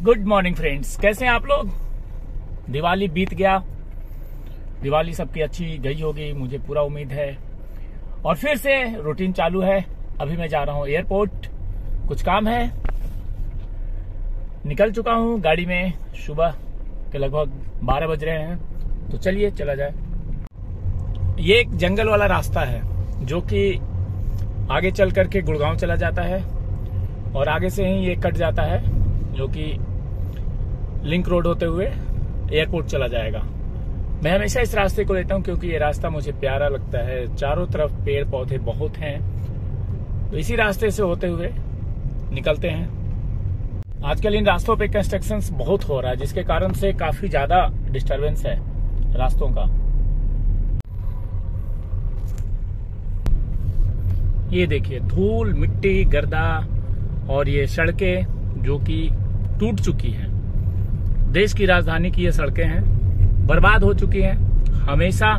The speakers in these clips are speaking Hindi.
गुड मॉर्निंग फ्रेंड्स, कैसे हैं आप लोग। दिवाली बीत गया, दिवाली सबकी अच्छी गई होगी, मुझे पूरा उम्मीद है। और फिर से रूटीन चालू है। अभी मैं जा रहा हूं एयरपोर्ट, कुछ काम है। निकल चुका हूं गाड़ी में, सुबह के लगभग 12 बज रहे हैं। तो चलिए चला जाए। ये एक जंगल वाला रास्ता है जो कि आगे चल करके गुड़गांव चला जाता है और आगे से ही ये कट जाता है जो कि लिंक रोड होते हुए एयरपोर्ट चला जाएगा। मैं हमेशा इस रास्ते को लेता हूं क्योंकि ये रास्ता मुझे प्यारा लगता है। चारों तरफ पेड़ पौधे बहुत हैं, तो इसी रास्ते से होते हुए निकलते हैं। आजकल इन रास्तों पे कंस्ट्रक्शंस बहुत हो रहा है, जिसके कारण से काफी ज्यादा डिस्टरबेंस है रास्तों का। ये देखिए, धूल मिट्टी गर्दा और ये सड़कें जो कि टूट चुकी हैं। देश की राजधानी की ये सड़कें हैं, बर्बाद हो चुकी हैं। हमेशा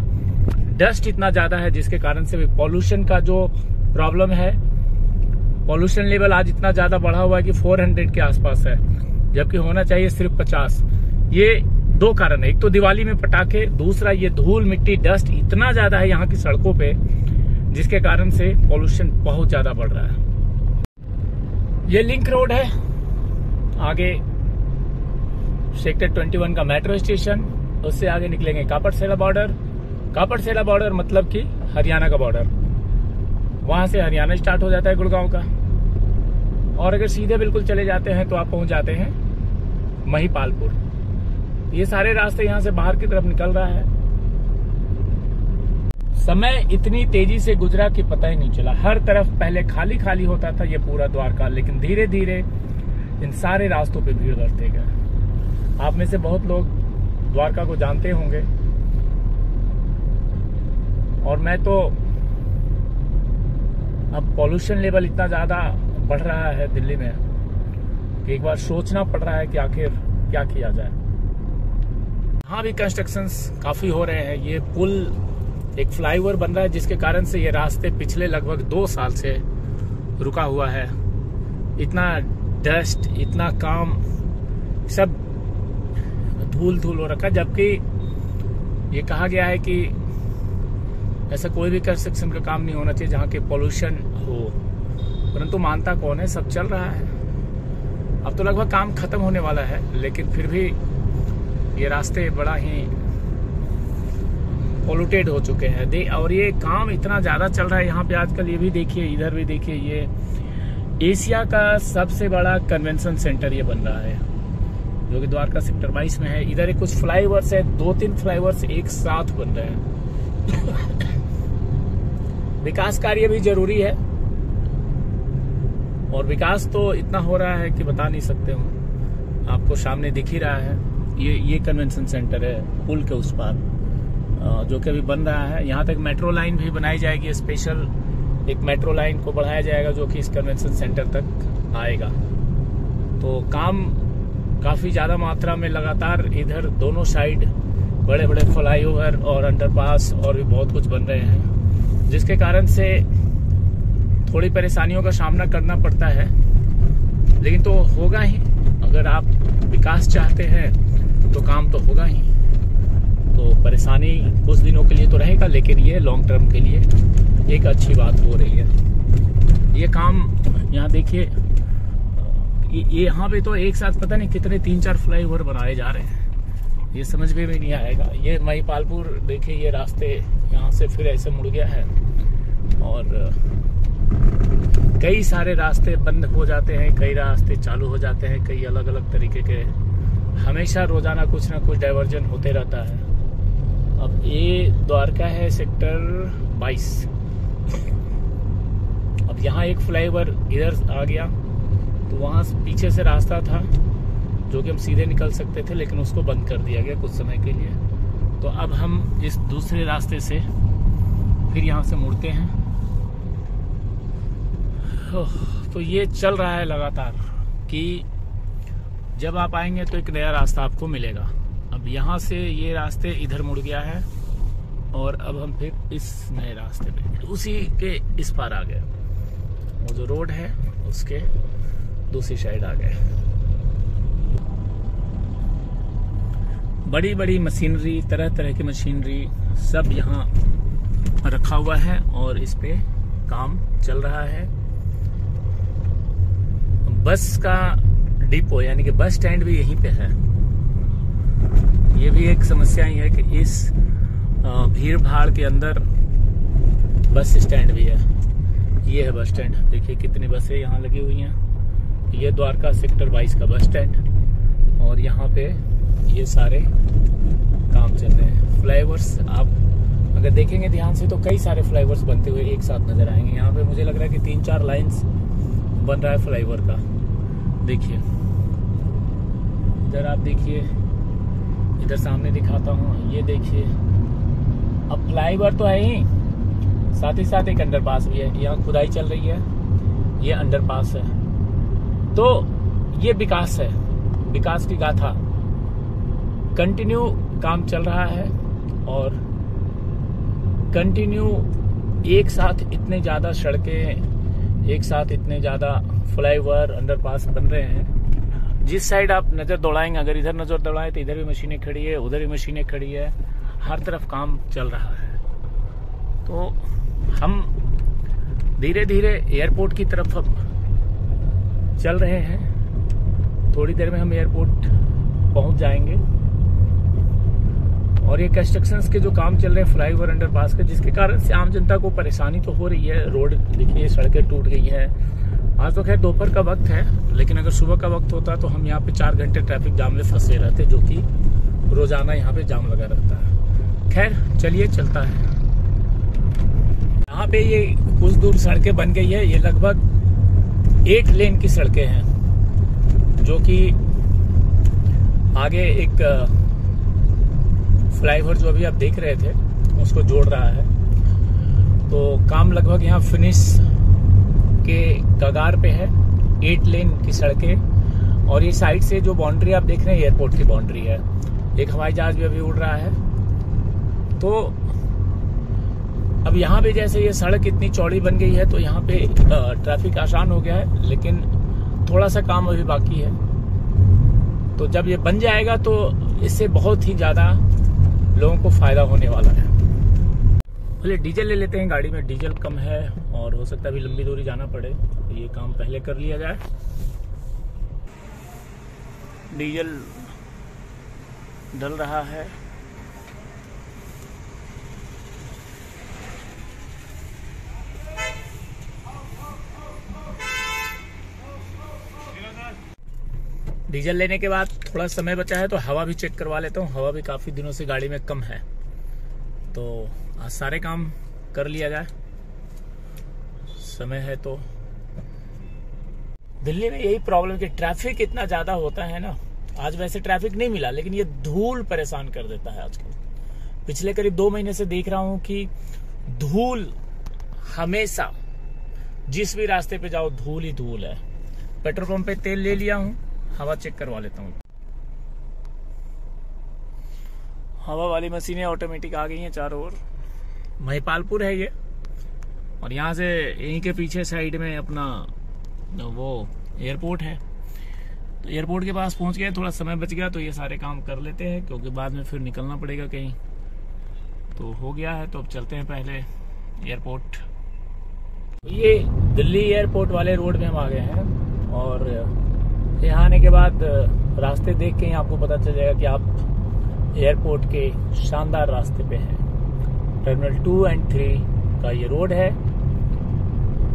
डस्ट इतना ज्यादा है जिसके कारण से भी पॉल्यूशन का जो प्रॉब्लम है, पॉल्यूशन लेवल आज इतना ज्यादा बढ़ा हुआ है कि 400 के आसपास है, जबकि होना चाहिए सिर्फ 50। ये दो कारण है, एक तो दिवाली में पटाखे, दूसरा ये धूल मिट्टी डस्ट इतना ज्यादा है यहाँ की सड़कों पे, जिसके कारण से पॉल्यूशन बहुत ज्यादा बढ़ रहा है। ये लिंक रोड है, आगे सेक्टर 21 का मेट्रो स्टेशन, उससे आगे निकलेंगे कापड़सेला बॉर्डर। कापड़सेला बॉर्डर मतलब कि हरियाणा का बॉर्डर, वहां से हरियाणा स्टार्ट हो जाता है गुड़गांव का। और अगर सीधे बिल्कुल चले जाते हैं तो आप पहुंच जाते हैं महिपालपुर। ये सारे रास्ते यहां से बाहर की तरफ निकल रहा है। समय इतनी तेजी से गुजरा कि पता ही नहीं चला। हर तरफ पहले खाली खाली होता था ये पूरा द्वारका, लेकिन धीरे धीरे इन सारे रास्तों पे भीड़ बढ़ते गए। आप में से बहुत लोग द्वारका को जानते होंगे, और मैं तो अब पॉल्यूशन लेवल इतना ज्यादा बढ़ रहा है दिल्ली में कि एक बार सोचना पड़ रहा है कि आखिर क्या किया जाए। यहाँ भी कंस्ट्रक्शंस काफी हो रहे हैं। ये पुल, एक फ्लाईओवर बन रहा है जिसके कारण से ये रास्ते पिछले लगभग 2 साल से रुका हुआ है। इतना डस्ट, इतना काम, सब धूल धूल हो रखा, जबकि ये कहा गया है कि ऐसा कोई भी कंस्ट्रक्शन का काम नहीं होना चाहिए जहां के पॉल्यूशन हो, परंतु मानता कौन है, सब चल रहा है। अब तो लगभग काम खत्म होने वाला है, लेकिन फिर भी ये रास्ते बड़ा ही पोल्यूटेड हो चुके हैं। और ये काम इतना ज्यादा चल रहा है यहाँ पे आजकल। ये भी देखिए, इधर भी देखिए, ये एशिया का सबसे बड़ा कन्वेंशन सेंटर ये बन रहा है जो कि द्वारका सेक्टर 22 में है। इधर कुछ फ्लाईओवर्स है, 2-3 फ्लाईओवर्स एक साथ बन रहे हैं। विकास कार्य भी जरूरी है, और विकास तो इतना हो रहा है कि बता नहीं सकते हूँ। आपको सामने दिख ही रहा है, ये कन्वेंशन सेंटर है पुल के उस पार, जो कि अभी बन रहा है। यहाँ तक मेट्रो लाइन भी बनाई जाएगी, स्पेशल एक मेट्रो लाइन को बढ़ाया जाएगा जो कि इस कन्वेंशन सेंटर तक आएगा। तो काम काफी ज्यादा मात्रा में लगातार इधर दोनों साइड बड़े बड़े फ्लाईओवर और अंडरपास और भी बहुत कुछ बन रहे हैं, जिसके कारण से थोड़ी परेशानियों का सामना करना पड़ता है, लेकिन तो होगा ही। अगर आप विकास चाहते हैं तो काम तो होगा ही। तो परेशानी कुछ दिनों के लिए तो रहेगा, लेकिन ये लॉन्ग टर्म के लिए एक अच्छी बात हो रही है। ये काम यहाँ देखिए, ये यहाँ पे तो एक साथ पता नहीं कितने 3-4 फ्लाईओवर बनाए जा रहे हैं, ये समझ में भी नहीं आएगा। ये महिपालपुर देखिए, ये रास्ते यहाँ से फिर ऐसे मुड़ गया है, और कई सारे रास्ते बंद हो जाते हैं, कई रास्ते चालू हो जाते हैं, कई अलग अलग तरीके के। हमेशा रोजाना कुछ ना कुछ डाइवर्जन होते रहता है। अब ये द्वारका है सेक्टर 22। अब यहाँ एक फ्लाईओवर इधर आ गया, तो वहां पीछे से रास्ता था जो कि हम सीधे निकल सकते थे, लेकिन उसको बंद कर दिया गया कुछ समय के लिए। तो अब हम इस दूसरे रास्ते से फिर यहाँ से मुड़ते हैं। तो ये चल रहा है लगातार कि जब आप आएंगे तो एक नया रास्ता आपको मिलेगा। अब यहाँ से ये रास्ते इधर मुड़ गया है, और अब हम फिर इस नए रास्ते पे उसी के इस पार आ गए। वो जो रोड है उसके दूसरी साइड आ गए। बड़ी बड़ी मशीनरी, तरह तरह की मशीनरी सब यहाँ रखा हुआ है और इस पे काम चल रहा है। बस का डिपो यानी कि बस स्टैंड भी यहीं पे है। ये भी एक समस्या ही है कि इस भीड़ भाड़ के अंदर बस स्टैंड भी है। ये है बस स्टैंड, देखिए कितनी बसें यहाँ लगी हुई हैं। ये द्वारका सेक्टर 22 का बस स्टैंड और यहाँ पे ये सारे काम चल रहे हैं। फ्लाईओवर्स आप अगर देखेंगे ध्यान से तो कई सारे फ्लाईओवर्स बनते हुए एक साथ नजर आएंगे। यहाँ पे मुझे लग रहा है कि 3-4 लाइंस बन रहा है फ्लाईओवर का। देखिए इधर आप देखिए, इधर सामने दिखाता हूँ, ये देखिए। अब फ्लाईओवर तो है ही, साथ ही साथ एक अंडरपास भी है। यहाँ खुदाई चल रही है, ये अंडरपास है। तो ये विकास है, विकास की गाथा। कंटिन्यू काम चल रहा है और कंटिन्यू एक साथ इतने ज्यादा सड़कें, एक साथ इतने ज्यादा फ्लाईओवर, अंडरपास बन रहे हैं। जिस साइड आप नजर दौड़ाएंगे, अगर इधर नजर दौड़ाएं तो इधर भी मशीनें खड़ी है, उधर भी मशीनें खड़ी है, हर तरफ काम चल रहा है। तो हम धीरे धीरे एयरपोर्ट की तरफ अब चल रहे हैं। थोड़ी देर में हम एयरपोर्ट पहुंच जाएंगे और ये कंस्ट्रक्शंस के जो काम चल रहे हैं फ्लाईओवर, अंडरपास के, जिसके कारण से आम जनता को परेशानी तो हो रही है। रोड देखिए, सड़कें टूट गई हैं। आज तो खैर दोपहर का वक्त है, लेकिन अगर सुबह का वक्त होता तो हम यहाँ पे 4 घंटे ट्रैफिक जाम में फंसे रहते, जो कि रोजाना यहाँ पे जाम लगा रहता है। खैर चलिए चलता है। यहाँ पे ये कुछ दूर सड़कें बन गई है। ये लगभग 8 लेन की सड़कें हैं, जो कि आगे एक फ्लाईओवर जो अभी आप देख रहे थे उसको जोड़ रहा है। तो काम लगभग यहाँ फिनिश के कगार पे है। 8 लेन की सड़कें और ये साइड से जो बाउंड्री आप देख रहे हैं एयरपोर्ट की बाउंड्री है। एक हवाई जहाज भी अभी उड़ रहा है। तो अब यहाँ पे जैसे ये सड़क इतनी चौड़ी बन गई है तो यहाँ पे ट्रैफिक आसान हो गया है, लेकिन थोड़ा सा काम अभी बाकी है। तो जब ये बन जाएगा तो इससे बहुत ही ज्यादा लोगों को फायदा होने वाला है। पहले डीजल ले लेते हैं, गाड़ी में डीजल कम है और हो सकता है अभी लंबी दूरी जाना पड़े, तो ये काम पहले कर लिया जाए। डीजल डल रहा है। डीजल लेने के बाद थोड़ा समय बचा है तो हवा भी चेक करवा लेता हूँ। हवा भी काफी दिनों से गाड़ी में कम है, तो आज सारे काम कर लिया जाए, समय है तो। दिल्ली में यही प्रॉब्लम कि ट्रैफिक इतना ज्यादा होता है ना। आज वैसे ट्रैफिक नहीं मिला, लेकिन ये धूल परेशान कर देता है आजकल। पिछले करीब 2 महीने से देख रहा हूं कि धूल हमेशा, जिस भी रास्ते पे जाओ धूल ही धूल है। पेट्रोल पंप पे तेल ले लिया हूं, हवा चेक करवा लेता हूँ। हवा वाली मशीनें ऑटोमेटिक आ गई हैं चारों ओर। महिपालपुर है ये, और यहाँ से यहीं के पीछे साइड में अपना वो एयरपोर्ट है। तो एयरपोर्ट के पास पहुंच गए, थोड़ा समय बच गया तो ये सारे काम कर लेते हैं, क्योंकि बाद में फिर निकलना पड़ेगा कहीं। तो हो गया है, तो अब चलते हैं पहले एयरपोर्ट। ये दिल्ली एयरपोर्ट वाले रोड में हम आ गए हैं और यहाँ आने के बाद रास्ते देख के ही आपको पता चल जाएगा कि आप एयरपोर्ट के शानदार रास्ते पे हैं। टर्मिनल 2 और 3 का ये रोड है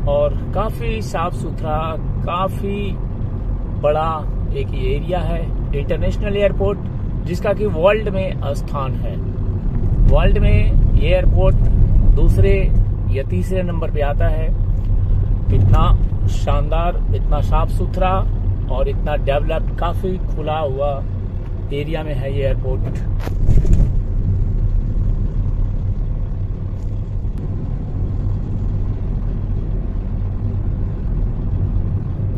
और काफी साफ सुथरा, काफी बड़ा एक एरिया है। इंटरनेशनल एयरपोर्ट जिसका कि वर्ल्ड में स्थान है। वर्ल्ड में ये एयरपोर्ट दूसरे या तीसरे नंबर पे आता है। इतना शानदार, इतना साफ सुथरा और इतना डेवलप्ड, काफी खुला हुआ एरिया में है ये एयरपोर्ट।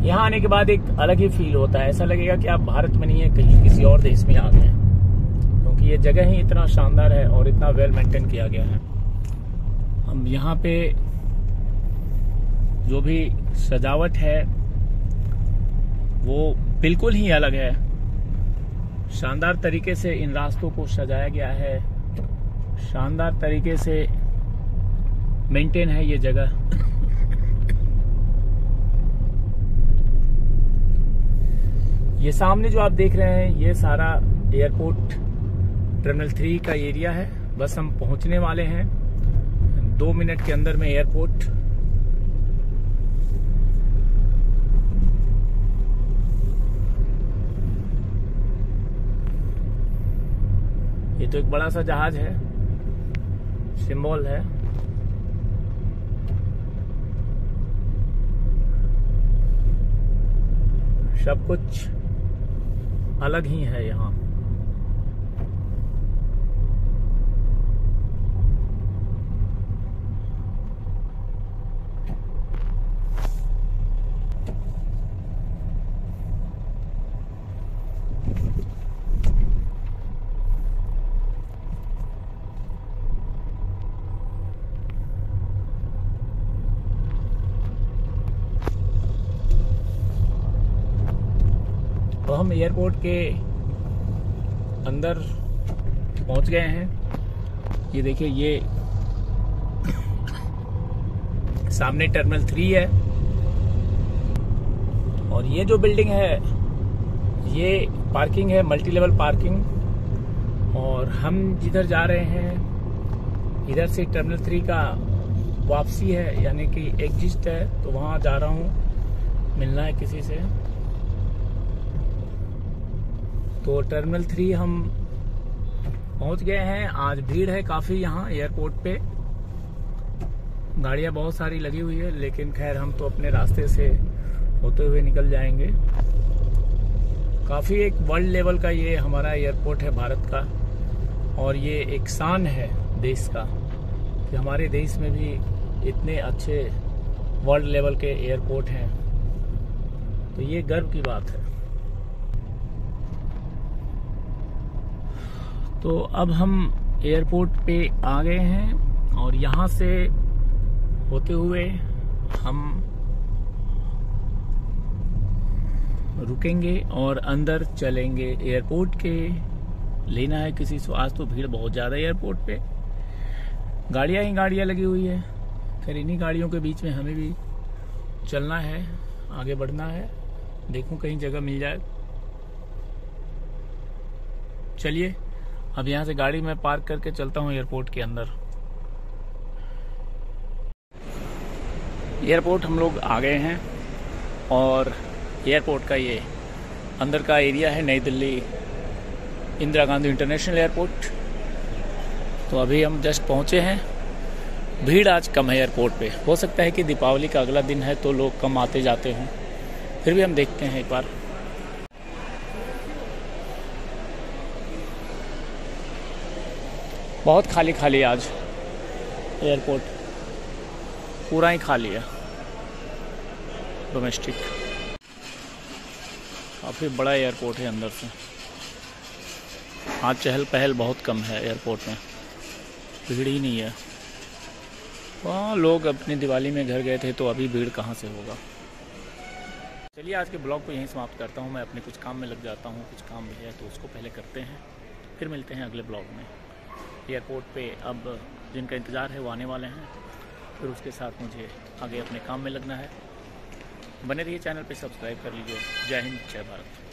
यहाँ आने के बाद एक अलग ही फील होता है। ऐसा लगेगा कि आप भारत में नहीं है, कहीं किसी और देश में आ गए हैं, क्योंकि ये जगह ही इतना शानदार है और इतना वेल मेंटेन किया गया है। हम यहाँ पे जो भी सजावट है वो बिल्कुल ही अलग है। शानदार तरीके से इन रास्तों को सजाया गया है, शानदार तरीके से मेंटेन है ये जगह। ये सामने जो आप देख रहे हैं ये सारा एयरपोर्ट टर्मिनल 3 का एरिया है। बस हम पहुंचने वाले हैं 2 मिनट के अंदर में एयरपोर्ट। ये तो एक बड़ा सा जहाज है, सिंबल है। सब कुछ अलग ही है यहाँ। तो हम एयरपोर्ट के अंदर पहुंच गए हैं। ये देखिए, ये सामने टर्मिनल 3 है और ये जो बिल्डिंग है ये पार्किंग है, मल्टी लेवल पार्किंग। और हम जिधर जा रहे हैं इधर से टर्मिनल 3 का वापसी है, यानी कि एग्जिट है। तो वहां जा रहा हूं, मिलना है किसी से। तो टर्मिनल 3 हम पहुंच गए हैं। आज भीड़ है काफी यहाँ एयरपोर्ट पे, गाड़ियां बहुत सारी लगी हुई है, लेकिन खैर हम तो अपने रास्ते से होते हुए निकल जाएंगे। काफी एक वर्ल्ड लेवल का ये हमारा एयरपोर्ट है भारत का, और ये एक शान है देश का कि हमारे देश में भी इतने अच्छे वर्ल्ड लेवल के एयरपोर्ट हैं। तो ये गर्व की बात है। तो अब हम एयरपोर्ट पे आ गए हैं और यहाँ से होते हुए हम रुकेंगे और अंदर चलेंगे एयरपोर्ट के। लेना है किसी से। आज तो भीड़ बहुत ज़्यादा है एयरपोर्ट पे, गाड़ियाँ ही गाड़ियाँ लगी हुई है। खैर इन्हीं गाड़ियों के बीच में हमें भी चलना है, आगे बढ़ना है। देखूं कहीं जगह मिल जाए। चलिए अब यहाँ से गाड़ी में पार्क करके चलता हूँ एयरपोर्ट के अंदर। एयरपोर्ट हम लोग आ गए हैं और एयरपोर्ट का ये अंदर का एरिया है, नई दिल्ली इंदिरा गांधी इंटरनेशनल एयरपोर्ट। तो अभी हम जस्ट पहुँचे हैं। भीड़ आज कम है एयरपोर्ट पे। हो सकता है कि दीपावली का अगला दिन है तो लोग कम आते जाते हों, फिर भी हम देखते हैं एक बार। बहुत खाली खाली आज एयरपोर्ट, पूरा ही खाली है। डोमेस्टिक काफ़ी बड़ा एयरपोर्ट है अंदर से। आज चहल पहल बहुत कम है एयरपोर्ट में, भीड़ ही नहीं है। वहाँ लोग अपनी दिवाली में घर गए थे तो अभी भीड़ कहाँ से होगा। चलिए आज के ब्लॉग को यहीं समाप्त करता हूँ। मैं अपने कुछ काम में लग जाता हूँ, कुछ काम भी है तो उसको पहले करते हैं, फिर मिलते हैं अगले ब्लॉग में। एयरपोर्ट पे अब जिनका इंतज़ार है वो आने वाले हैं, फिर उसके साथ मुझे आगे अपने काम में लगना है। बने रहिए चैनल पे, सब्सक्राइब कर लीजिए। जय हिंद, जय भारत।